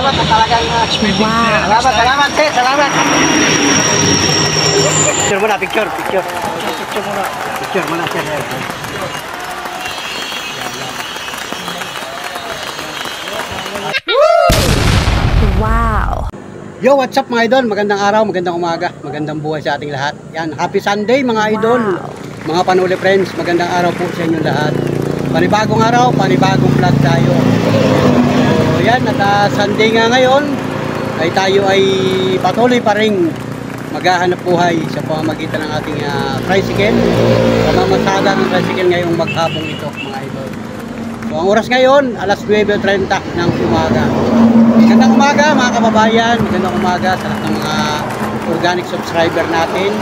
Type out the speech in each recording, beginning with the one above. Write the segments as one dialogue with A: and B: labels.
A: Salamat at talagang salamat, sir. Salamat. Picture muna, picture muna. Picture muna, sir.
B: Wow!
A: Yo, what's up mga idol? Magandang araw, magandang umaga, magandang buhay sa ating lahat. Yan, happy Sunday mga idol. Mga Panuli friends, magandang araw po sa inyo lahat. Panibagong araw, panibagong vlog tayo. So, yan, at Sunday nga ngayon, ay tayo ay patuloy pa rin maghahanap buhay sa pamamagitan ng ating tricycle. Pamamasada ng tricycle ngayong maghapong ito mga idol. So, ang oras ngayon, alas 9:30 ng umaga. Magandang umaga mga kababayan, magandang umaga sa lahat ng mga organic subscriber natin,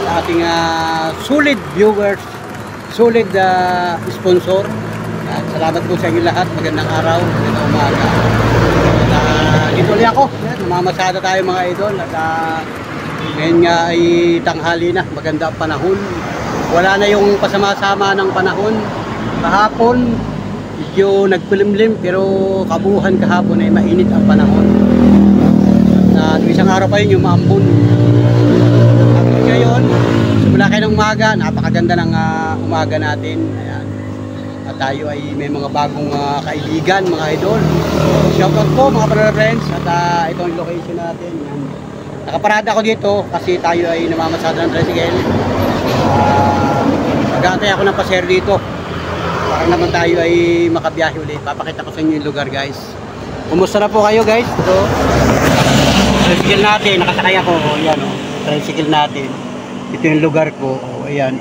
A: sa ating solid viewers, solid sponsor. At salamat po sa inyo lahat, magandang araw, magandang umaga. At dito ulit ako, namamasada tayo mga idol. At ngayon nga ay tanghali na, maganda ang panahon. Wala na yung pasama-sama ng panahon. Kahapon, medyo nagkulimlim pero kabuuhan kahapon ay mainit ang panahon. At isang araw pa yun yung maambon. At ngayon, simula kayo ng umaga, napakaganda ng umaga natin. Ayan. At tayo ay may mga bagong kaibigan, mga idol. Shoutout po mga brother friends. At ito ang location natin. Ayan. Nakaparada ako dito kasi tayo ay namamasada ng tricycle. Nag-aantay ako ng paser dito para naman tayo ay makabiyahe ulit. Papakita ko sa inyo yung lugar guys. Kumusta na po kayo guys? Ito, tricycle natin, nakasakay ako. O, yan o, tricycle natin. Ito yung lugar ko. O, ayan.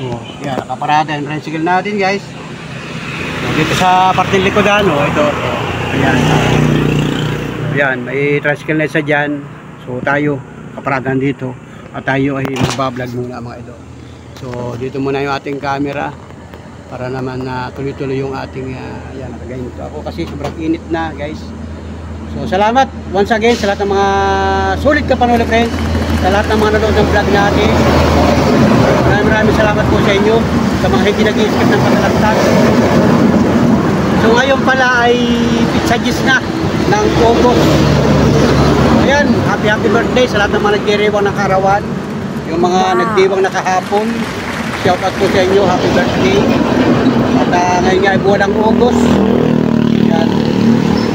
A: O, yan, nakaparada yung tricycle natin guys. O, dito sa parting likodan, o, ito. O, ayan. Ayan, may tricycle na isa dyan. So, tayo, nakaparada dito. At tayo ay magbablog muna mga idol. So, dito muna yung ating camera para naman tuloy-tuloy yung ating ayan, ganito ako kasi sobrang init na guys. So salamat once again sa lahat ng mga solid Kapanuli friends, sa lahat ng mga nanonood ng vlog natin. Maraming salamat po sa inyo sa mga hindi nag-i-skip ng paglalaktas. So ngayon pala ay pizza gis na ng August. Ayan, happy birthday sa lahat ng mga nagdiriwang ng karawan, yung mga nagdiwang na kahapon. Shout out po sa inyo, happy birthday. At ngayon nga ay buwan ng August. Yan.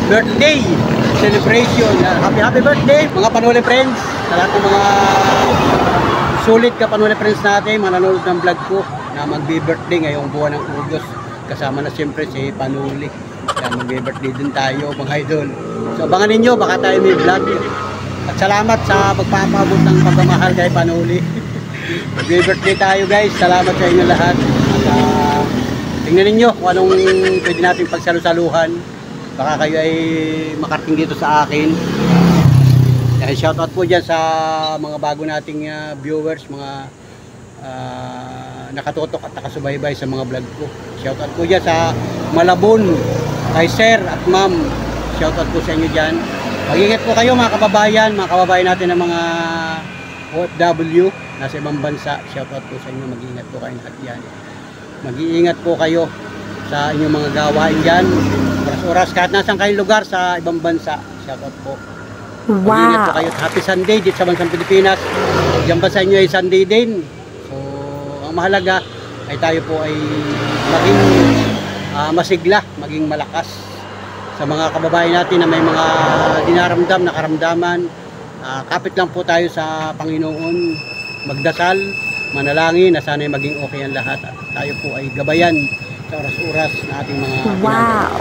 A: Birthday celebration. Happy birthday mga Panuli friends. Sa lahat ng mga solid Kapanuli friends natin, mga nanonood ng vlog ko na magbe-birthday ngayong buwan ng August. Kasama na siyempre si Panuli. Yan, magbe-birthday din tayo mga idol. So abangan ninyo, baka tayo may vlog. At salamat sa pagpapabot ng pagmamahal kay Panuli. Mag-birthday tayo guys, salamat sa inyo lahat. At tingnan ninyo kung anong pwede natin pagsalusaluhan. Baka kayo ay makarating dito sa akin. Shoutout po dyan sa mga bago nating viewers, mga nakatutok at nakasubaybay sa mga vlog ko. Shoutout po dyan sa Malabon, kay sir at ma'am. Shoutout po sa inyo dyan. Mag-ingat po kayo mga kababayan natin ng mga OFW nasa ibang bansa. Shoutout po sa inyo, mag-iingat po kayo lahat yan. Mag-iingat po kayo sa inyong mga gawain dyan. Oras-oras kahit nasaan kayong lugar sa ibang bansa. Shoutout po. Mag-iingat po kayo. Happy Sunday dito sa bansang Pilipinas. Diyan ba sa inyo ay Sunday din? So, ang mahalaga ay tayo po ay maging masigla, maging malakas sa mga kababayan natin na may mga dinaramdam na karamdaman. Kapit lang po tayo sa Panginoon, magdasal, manalangin na sana'y maging okay ang lahat. At tayo po ay gabayan sa oras-oras na ating mga ginagawa.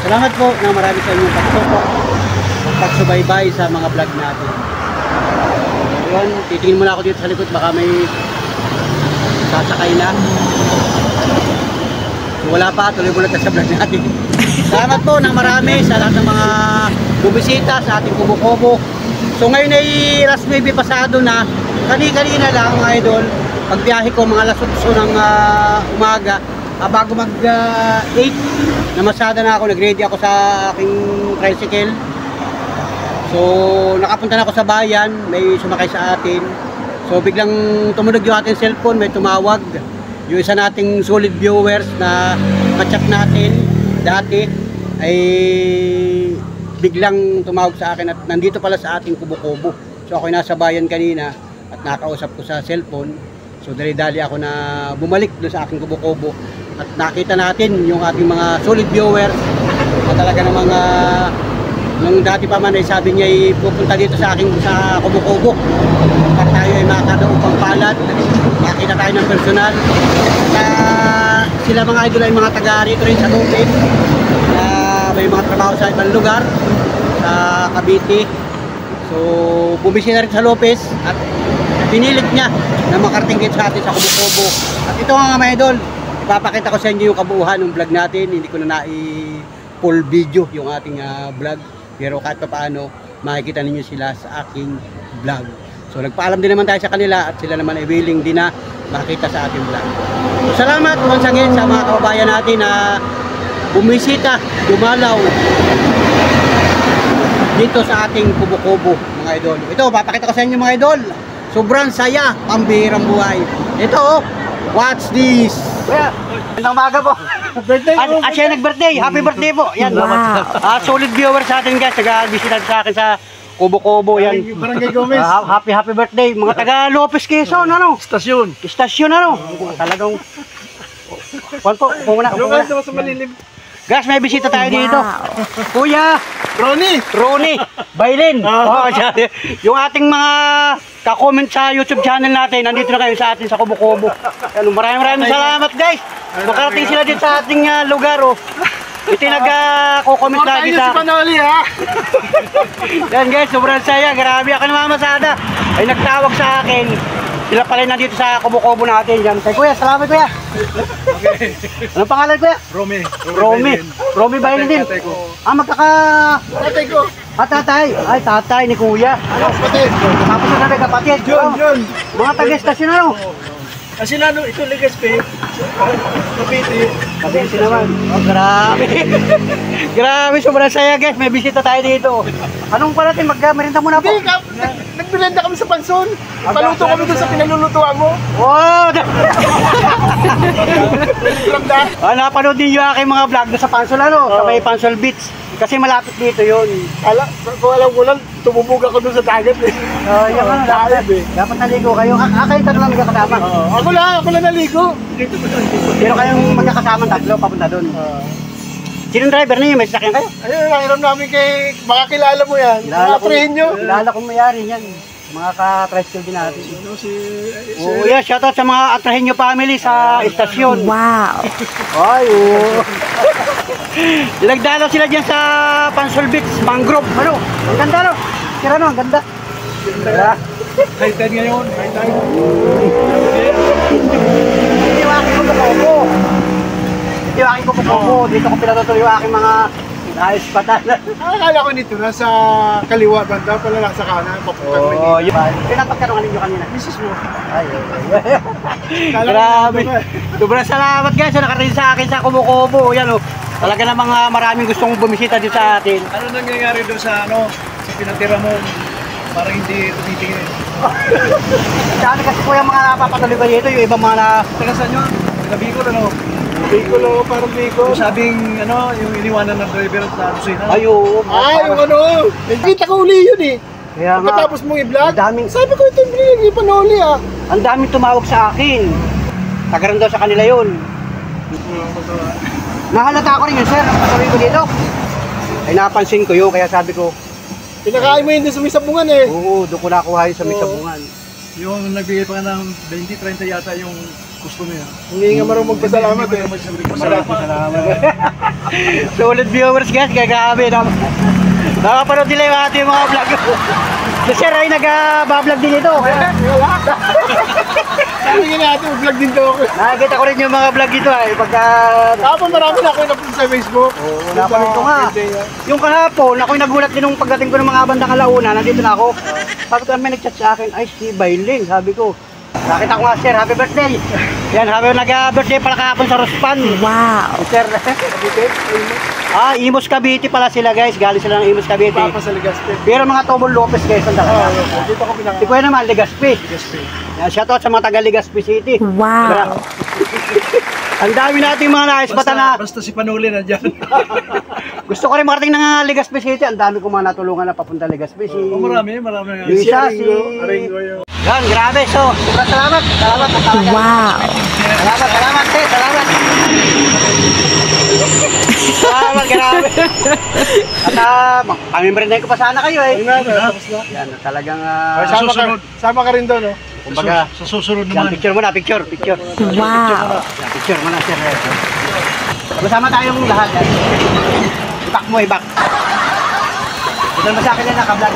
A: Salamat po na marami sa inyong pagsuporta, pagsubaybay sa mga vlog natin. Ngayon, titingin muna ako dito sa likod, baka may sasakay na. So, wala pa, tuloy muna sa vlog natin. Salamat po na marami sa lahat ng mga bumisita sa ating kubo-kubo. So ngayon ay alas 9 pasado na, kanina lang mga idol, pagbiyahe ko mga alas 8 ng umaga, bago mag 8, namasada na ako, nag-ready ako sa aking tricycle. So nakapunta na ako sa bayan, may sumakay sa atin. So biglang tumunog yung ating cellphone, may tumawag. Yung isa nating solid viewers na ka-chat natin dati ay biglang tumawag sa akin at nandito pala sa ating kubo-kubo. So ako nasa bayan kanina at nakausap ko sa cellphone. So dali-dali ako na bumalik doon sa aking kubo-kubo at nakita natin yung ating mga solid viewers na talaga ng mga nung dati pa man ay sabi niya ay pupunta dito sa aking sa kubo-kubo at tayo ay makakadaog pang palad, makita tayo ng personal. Sila mga idol ay mga taga rito rin sa Lopez na may mga trabaho sa ibang lugar sa Cavite. So bumisita rin sa Lopez at pinilit niya na makarating dito sa atin sa kubo-kubo. At ito mga idol, ipapakita ko sa inyo yung kabuuan ng vlog natin. Hindi ko na full video yung ating vlog, pero kahit pa paano makikita ninyo sila sa aking vlog. So nagpaalam din naman tayo sa kanila at sila naman ay willing din na makita sa ating vlog. So salamat once again sa mga kababayan natin na bumisita, dumalaw dito sa ating kubo-kubo mga idol. Ito, papakita ko sa inyo mga idol. Sobrang saya, pambihirang buhay. Ito oh, watch this. Kuya, magandang umaga po.
C: Birthday mo.
A: Siya nag-birthday. Happy birthday po. Yan.
B: Wow.
A: Solid viewer sa atin guys. Nag-bisita sa akin sa kubo-kubo yan.
C: Barangay Gomez.
A: Happy birthday. Mga taga Lopez Quezon, ano?
C: Stasyon.
A: Istasyon, ano? Talagang... Kuwan po, kumuna.
C: Lugar sa malilim.
A: Guys, may bisita tayo dito.
B: Wow.
A: Kuya,
C: Ronnie.
A: Bailin. Oh, yung ating mga ka-comment sa YouTube channel natin, nandito na kayo sa atin sa Kubo-Kubo. Maraming salamat guys. Makarating sila dito sa ating lugar. Oh. Ito yung nag-comment lagi
C: Tayo si
A: sa...
C: Panoli ha.
A: Yan guys, sobrang saya. Grabe ako namamasada. Ay nagtawag sa akin. Sila pala nandito sa Kubo-Kubo natin. Yan. Kay Kuya, salamat Kuya.
C: Okay.
A: Anong pangalan Kuya? Romy Bailin din. Magkaka...
C: Tatay ko.
A: Tatay. Ay, tatay ni Kuya.
C: Ano, kapatid.
A: Tapos na sabi kapatid.
C: Yun.
A: Mga taga-estasyon ano?
C: Kasi nano, ito Legazpi. Kapiti.
A: Kabisi naman. Oh, grabe. Grabe, sobrang saya guys. May bisita tayo dito. Anong pa natin? Mag-merinda muna po.
C: Hindi, nagbilenda kami sa panson. Paluto kami doon sa pinalulutuan mo.
A: Wow!
C: Ramda.
A: Napanood din yung aking mga vlog na sa Pansol ano? Sa may Pansol Beach. Kasi malapit dito yun.
C: Kung alam ko lang, tumubog ako doon sa dagat eh.
A: Yung ano, dapat naligo kayo. Kayo tatlo lang magkakasama.
C: Ako lang naligo. Dito ko doon.
A: Pero kayong magkakasama tatlo papunta doon. Sinong driver niyo? May sasakyan kayo?
C: Ayun, nahiram namin kay, baka kilala mo yan. Mga nyo.
A: Kilala kong mayari yan. Mga ka-tricycle din natin.
C: Ano si...
A: Oh, yeah, shoutout sa mga Atrahenyo family sa istasyon.
B: Wow.
A: Ay, oh. Nagdalaw sila dyan sa Pansol Beach, mangrove. Ano? Ang ganda, no? Tira, no? Ang ganda. Tira.
C: High tide ngayon. High tide.
A: Ito yung aking kubo-kubo. Ito yung aking kubo-kubo. Dito ko pinatutuloy yung aking mga ayos patan.
C: Akala ko nito, nasa kaliwa banda pala lang sa kanan. Papunta ko
A: Oh, yun. Pinapagtanungan ninyo kanina.
C: Misis mo.
A: Ay, grabe. Sobrang salamat guys sa nakarating sa akin sa kubo-kubo. Yan, oh. Talaga namang maraming gustong bumisita dito sa atin.
C: Ano nangyayari doon sa sa pinatira mo? Parang hindi tumitingin.
A: Dami kasi po yung mga napapatuloy ko dito, yung ibang mga na...
C: Taga saan yun? Taga Bicol ano? Bicol o parang Bicol. Sabing yung iniwanan ng driver sa Lucena.
A: Ay, oo.
C: Yung kita ko uli yun eh.
A: Kaya nga,
C: Pagkatapos mong i-vlog,
A: daming,
C: sabi ko ito hindi pa nauli ah.
A: ang daming tumawag sa akin. Tagaran daw sa kanila yun. Nahalata ko rin yun, sir. Napatuloy ko dito. Ay, napansin ko yun, kaya sabi ko,
C: Pinakain mo yun din sa may sabungan eh.
A: oo, doon ko nakuha yun sa may sabungan.
C: Yung nagbigay pa ng 20-30 yata yung gusto niya. Hindi nga marunong magpasalamat eh.
A: Salamat. Solid viewers guys, gagabi na. Nakapanood nila yung ating mga vlog. Si Sir ay nag-vlog din ito.
C: Sabi nga natin, vlog din daw ako.
A: Nakikita ko rin yung mga vlog dito ay pagka...
C: Kahapon marami na ako na-upload sa Facebook.
A: Oo, napanood ko nga. Yung kahapon, ako'y nagulat din nung pagdating ko ng mga bandang alauna, nandito na ako. Sabi ko, may nag-chat sa akin, ay si Bailin, sabi ko. Nakita ko nga, Sir, happy birthday. Yan, nag-birthday pala kahapon sa Rospan.
B: Wow.
A: Sir, Imus Cavite pala sila guys, galing sila ng Imus Cavite.
C: Papa sa Legazpi.
A: Pero mga Tobol Lopez guys, ang dalawa.
C: Dito ako pinaka...
A: Si Kuya naman, Legazpi.
C: Legazpi.
A: Yan, shoutout sa mga taga Legazpi City.
B: Wow.
A: Ang dami nating mga naisbatan na.
C: Basta si Panuli na dyan.
A: Gusto ko rin makarating ng Legazpi City. Ang dami ko mga natulungan na papunta Legazpi.
C: Marami.
A: Yung isa, si... Yan, grabe. So, sobrang salamat. Salamat.
B: Wow.
A: Salamat. Salamat. Salamat, grabe. At pamimerindahin ko pa sana kayo eh. Yan, talagang...
C: Sama ka rin doon, no?
A: Kumbaga,
C: sa susunod
A: yan,
C: naman.
A: picture muna, picture.
B: Wow.
A: Yan, picture muna, sir. Sama tayong lahat yan. Ibak mo, ibak. Ito naman sa akin yan, nakablog.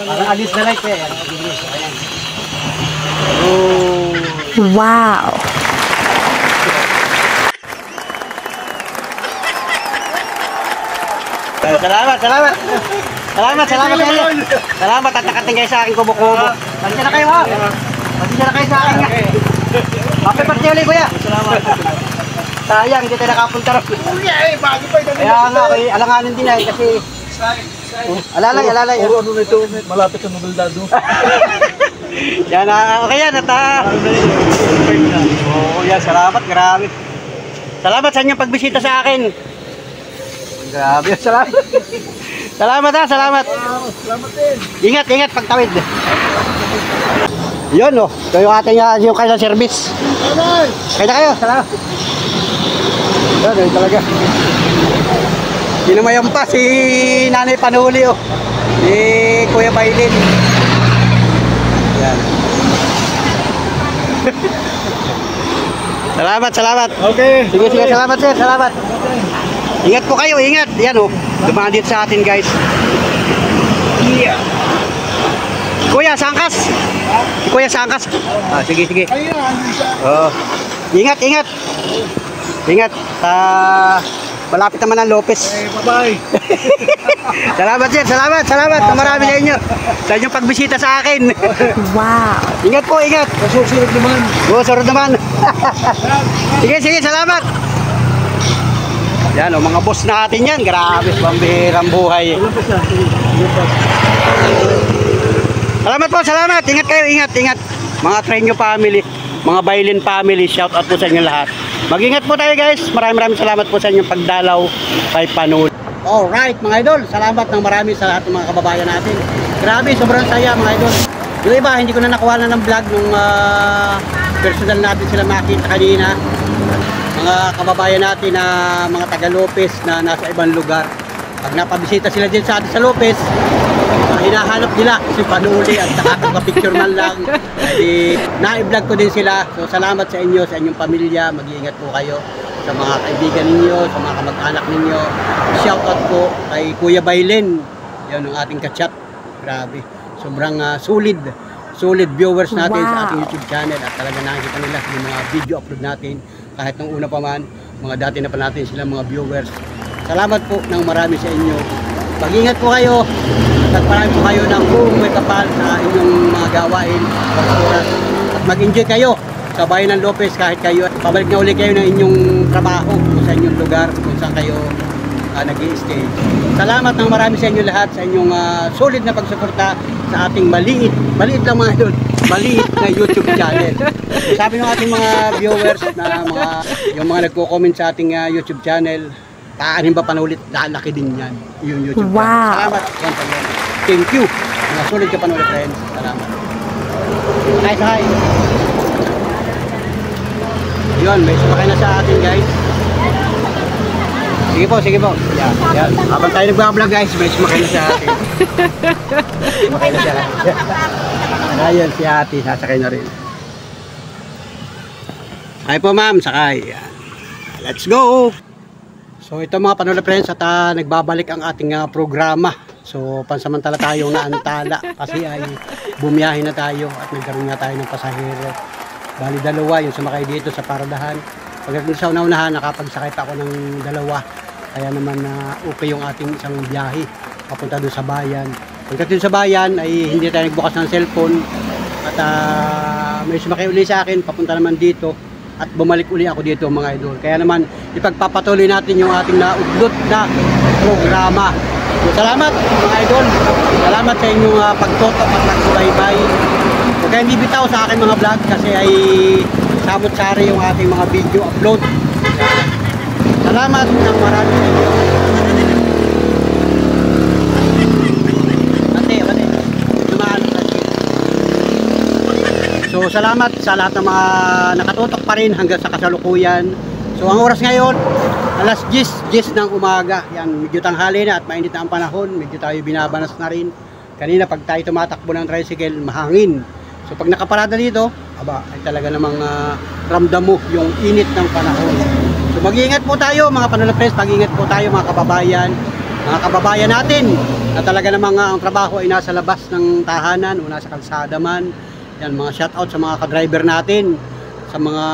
A: Parang alis na like eh. Ayan. Oh.
B: Wow.
A: Salamat sa inyo. Salamat at nakatingin kayo sa akin kubo-kubo. Pasensya na kayo ha. Pasensya na kayo sa akin nga. Happy birthday ulit kuya.
C: Salamat.
A: Sayang, hindi tayo nakapunta rin.
C: Bago pa ito.
A: Kaya nga, alanganin din ay kasi... Alalay.
C: Ano nito? Malapit sa Nobeldado.
A: Yan, okay yan. Yan, salamat, grabe. Salamat sa inyong pagbisita sa akin. Grabe, salamat. Salamat.
C: Salamat din.
A: Ingat pagtawid. Yun oh, ito yung ating yung kailang service. Kaya na kayo, salamat. Yan, talaga. Kinamayan pa si Nanay Panuli oh. Si Kuya Bailin. Yan. Salamat.
C: Okay.
A: Sige, salamat sir, salamat. Ingat po kayo, ingat. Yan oh, dumaan dito sa atin guys.
C: Yeah.
A: Kuya, sangkas. Kuya, sangkas. Ah, sige.
C: Ayun, andun siya.
A: Oh. Ingat. Malapit naman ang Lopez.
C: Bye-bye.
A: Salamat sir, salamat. Marami sa inyo. Sa inyong pagbisita sa akin.
B: Wow.
A: Ingat po, ingat.
C: Susunod naman.
A: Susunod naman. Sige, salamat. Yan o, mga boss natin yan. Grabe, pambihirang buhay. Salamat. Ingat kayo, ingat. Mga Trenyo family, mga Bailin family, shout out po sa inyo lahat. Mag-ingat po tayo guys. Maraming salamat po sa inyong pagdalaw kay Panuli. Alright mga idol, salamat ng marami sa lahat ng mga kababayan natin. Grabe, sobrang saya mga idol. Yung iba, hindi ko na nakuha na ng vlog nung personal natin sila makita kanina. Mga kababayan natin na mga taga Lopez na nasa ibang lugar. Pag napabisita sila din sa atin sa Lopez, hinahanap nila si Panuli at nakakapicture man lang. Kasi na-vlog ko din sila. So salamat sa inyo, sa inyong pamilya. Mag-iingat po kayo sa mga kaibigan ninyo, sa mga kamag-anak ninyo. Shoutout po kay Kuya Bailin. Yan ang ating kachat. Grabe. Sobrang solid viewers natin sa ating YouTube channel at talaga nakikita nila yung mga video upload natin. Kahit nung una pa man, mga dati na pa natin sila mga viewers. Salamat po ng marami sa inyo. Pag-ingat po kayo. Nagparami po kayo ng buong may kapal sa inyong mga gawain. At mag-enjoy kayo sa bayan ng Lopez kahit kayo. Pabalik na ulit kayo ng inyong trabaho sa inyong lugar kung saan kayo nag-i-stay. Salamat ng marami sa inyo lahat sa inyong solid na pagsuporta sa ating maliit lang mga idol, maliit na YouTube channel. Sabi ng ating mga viewers na yung mga nagko-comment sa ating YouTube channel, taanin ba Panulit, lalaki din yan yung YouTube channel. Salamat once again. Thank you. Mga solid ka Panulit friends. Salamat. Hi. Yun, may sumakay na sa atin guys. Sige po. Yan. Habang tayo nagbablog guys, may sumakay na sa atin. Sumakay na siya. Ayan si ate, sasakay na rin. Hi po ma'am, sakay. Yan. Let's go! So ito mga Panulit friends at nagbabalik ang ating programa. So pansamantala tayong naantala kasi ay bumiyahe na tayo at nagkaroon nga tayo ng pasahero. Bali dalawa yung sumakay dito sa paradahan. Pagdating sa unahan nakapagsakay pa ako ng dalawa. Kaya naman okay yung ating isang biyahe papunta doon sa bayan. Pagdating sa bayan ay hindi tayo nagbukas ng cellphone at may sumakay uli sa akin papunta naman dito at bumalik uli ako dito mga idol. Kaya naman ipagpapatuloy natin yung ating naudlot na programa. So, salamat mga idol. Salamat sa inyong pagtutok at pagsubaybay. Huwag kayong bibitaw sa aking mga vlog kasi ay samot-sari yung ating mga video upload. Yan. Salamat ng marami sa inyo. So salamat sa lahat ng mga nakatutok pa rin hanggang sa kasalukuyan. So ang oras ngayon, alas 10 ng umaga. Yan, medyo tanghali na at mainit na ang panahon. Medyo tayo binabanas na rin. Kanina pag tayo tumatakbo ng tricycle, mahangin. So pag nakaparada dito, aba, ay talaga namang ramdam mo yung init ng panahon. So mag-iingat po tayo mga panulapres, mag-iingat po tayo mga kababayan natin na talaga namang ang trabaho ay nasa labas ng tahanan o nasa kalsada man. Yan, mga shoutout sa mga ka-driver natin, sa mga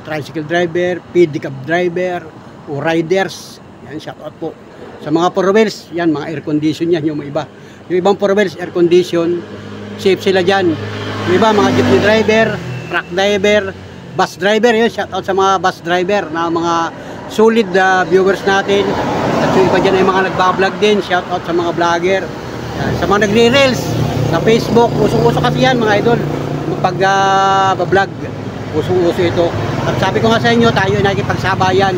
A: tricycle driver, pedicab driver, o riders. Yan, shoutout po. Sa mga four wheels, yan, mga air condition yan, yung iba. Yung ibang four wheels, air condition, safe sila dyan. Yung iba, mga jeepney driver, truck driver, bus driver, yun, shoutout sa mga bus driver, na mga solid viewers natin. At yung iba dyan ay mga nagbablog din, shoutout sa mga vlogger. Yan, sa mga nagre-reels, sa Facebook, usong-uso kasi yan mga idol, pag-vlog, usong-uso ito. At sabi ko nga sa inyo, tayo ay nakikipagsabayan.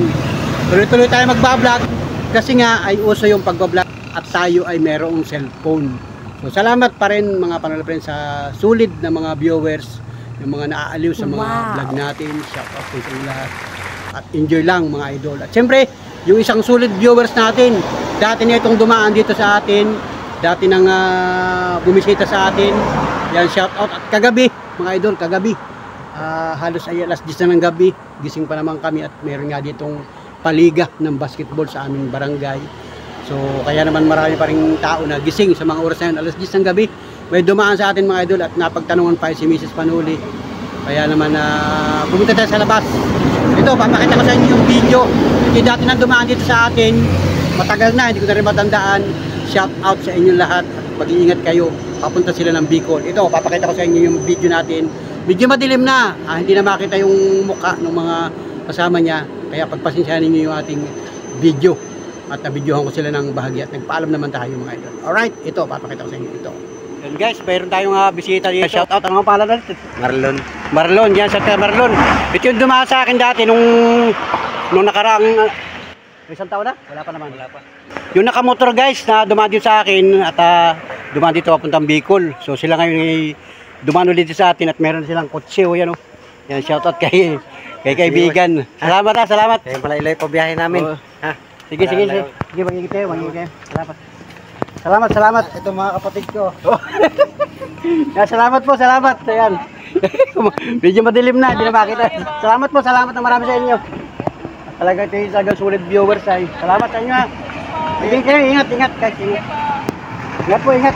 A: Tuloy-tuloy tayo mag-vlog kasi nga ay uso yung pag-vlog at tayo ay merong cellphone. So salamat pa rin mga panalapin sa sulit na mga viewers, yung mga naaaliw sa mga vlog natin. Shout out po sa inyo lahat. At enjoy lang mga idol. At syempre, yung isang sulit viewers natin, dati na itong dumaan dito sa atin, dati nang bumisita sa atin. Yan, shout out. At kagabi, mga idol, kagabi, halos ay alas 10 na ng gabi, gising pa naman kami at meron nga ditong paliga ng basketball sa aming barangay. So kaya naman marami pa rin tao na gising sa mga oras na yun, alas 10 ng gabi. May dumaan sa atin mga idol at napagtanungan pa si Mrs. Panuli. Kaya naman pumunta tayo sa labas. Ito, papakita ko sa inyo yung video. Ito dati nang dumaan dito sa atin, matagal na, hindi ko na rin matandaan. Shout out sa inyo lahat at mag-iingat kayo, papunta sila ng Bicol. Ito, papakita ko sa inyo yung video natin. Medyo madilim na, hindi na makita yung mukha ng mga kasama niya, kaya pagpasensyahan niyo yung ating video at nabidyohan ko sila ng bahagi at nagpaalam naman tayo mga idol. Alright, ito, papakita ko sa inyo ito. Yan guys, mayroon tayong bisita dito. Shout out, ano ang pangalan natin? Marlon, yan sa Marlon. Ito yung dumaan sa akin dati nung nakaraang isang taon na? Wala pa naman. Wala pa. Yung nakamotor guys na dumaan dito sa akin at dumaan dito papuntang Bicol. So sila ngayon ay dumaan ulit sa atin at meron silang kotse o yan o. Yan, shoutout kay kaibigan. Salamat salamat.
C: Kaya pala ilay pa biyahe namin.
A: Ha? Sige. Sige, magiging kayo. Salamat. Salamat.
C: Ito mga kapatid ko.
A: Salamat po. Ayan. Medyo madilim na, hindi na makita. Salamat na marami sa inyo. Talaga ito yung sagang sulit viewers ay. Salamat sa inyo ha. Bigyan kayo, ingat guys, ingat. Ingat.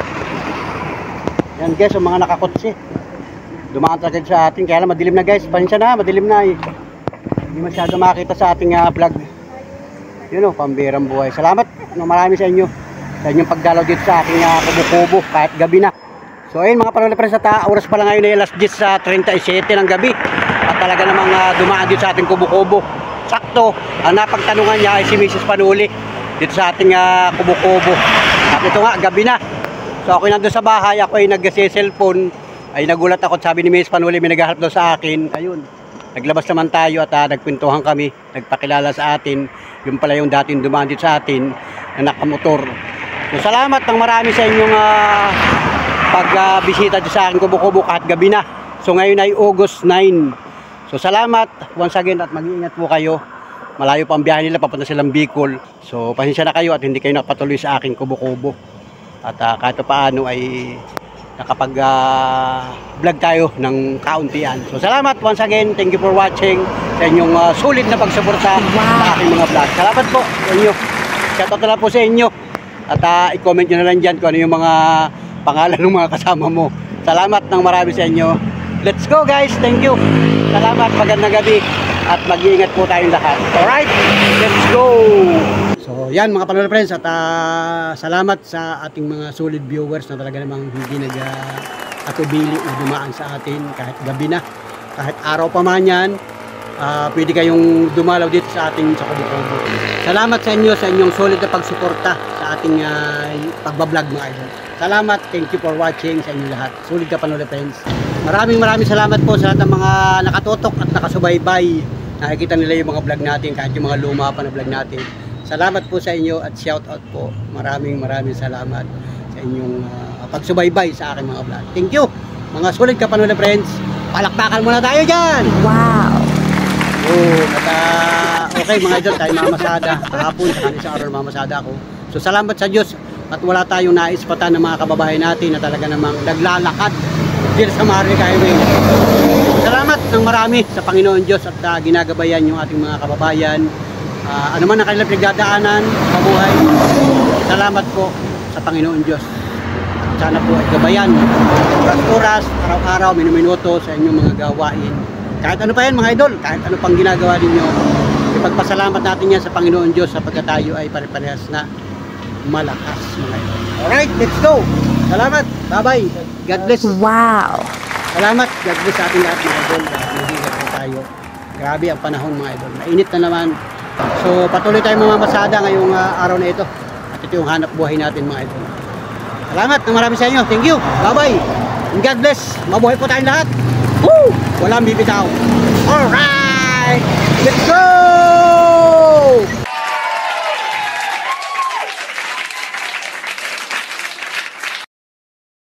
A: Yan guys, yung mga nakakotse. Dumaan agad sa atin, kaya lang madilim na guys. Pansya na, madilim na eh. Hindi masyado makita sa ating vlog. Yun o, pambirang buhay. Salamat, marami sa inyo. Sa inyong pagdalaw dito sa aking kubo-kubo, kahit gabi na. So ayun mga panulapres, at oras pa lang ngayon ay alas 10:37 ng gabi. At talaga namang dumaan dito sa ating kubo-kubo. Sakto, ang napagtanungan niya ay si Mrs. Panuli dito sa ating kubo-kubo. At ito nga, gabi na. So ako nandun sa bahay, ako ay nag-cellphone. Ay nagulat ako, sabi ni Mrs. Panuli, may naghaharap daw sa akin. Ayun, naglabas naman tayo at nagkwentuhan kami. Nagpakilala sa atin. Yung pala yung dating dumaan dito sa atin na nakamotor. So salamat ng marami sa inyong pagbisita dito sa aking kubo-kubo kahit gabi na. So ngayon ay August 9. So salamat once again at mag-iingat po kayo. Malayo pa ang biyahe nila, papunta silang Bicol. So pasensya na kayo at hindi kayo nakapatuloy sa aking kubo-kubo. At kahit paano ay nakapag-vlog tayo ng kauntian. So salamat once again. Thank you for watching sa inyong sulit na pagsuporta sa aking mga vlog. Salamat po sa inyo. Shoutout na lang po sa inyo. At i-comment nyo na lang dyan kung ano yung mga pangalan ng mga kasama mo. Salamat ng marami sa inyo. Let's go guys. Thank you. Salamat. Magandang gabi. At mag-iingat po tayong lahat. Alright? Let's go! So yan mga panalo friends. At salamat sa ating mga solid viewers na talaga namang hindi nag-atubili na dumaan sa atin kahit gabi na. Kahit araw pa man yan. pwede kayong dumalaw dito sa ating sa Kubo-Kubo. Salamat sa inyo sa inyong solid na pagsuporta sa ating pagbablog mga idol. Salamat, thank you for watching sa inyo lahat. Solid ka panood friends. Maraming salamat po sa lahat ng mga nakatutok at nakasubaybay. Nakikita nila yung mga vlog natin, kahit yung mga luma pa na vlog natin. Salamat po sa inyo at shout out po. Maraming salamat sa inyong pagsubaybay sa aking mga vlog. Thank you mga solid ka panood friends. Palakpakan muna tayo dyan.
B: Wow.
A: Okay mga idol, tayo mamasada kahapon sa kanisa araw mamasada ako. So salamat sa Diyos at wala tayong naispatan ng mga kababayan natin na talaga namang naglalakad dito sa Maharlika Highway. Salamat ng marami sa Panginoon Diyos at ginagabayan yung ating mga kababayan. Ano man ang kanilang pinagdadaanan sa buhay. Salamat po sa Panginoon Diyos. Sana po ay gabayan oras-oras, araw-araw, minuto sa inyong mga gawain. Kahit ano pa yan mga idol, kahit ano pang ginagawa ninyo, ipagpasalamat natin yan sa Panginoon Diyos sapagkat tayo ay pare-parehas na malakas mga idol. Alright, let's go! Salamat, bye-bye, God bless.
B: Wow.
A: Salamat, God bless sa ating lahat mga idol. Nag-iingat po tayo. Grabe ang panahon mga idol, mainit na naman. So patuloy tayong mamamasada ngayong araw na ito. At ito yung hanap buhay natin mga idol. Salamat ng marami sa inyo, thank you, bye-bye, and God bless. Mabuhay po tayong lahat. Woo! Walang bibitaw. Alright! Let's go!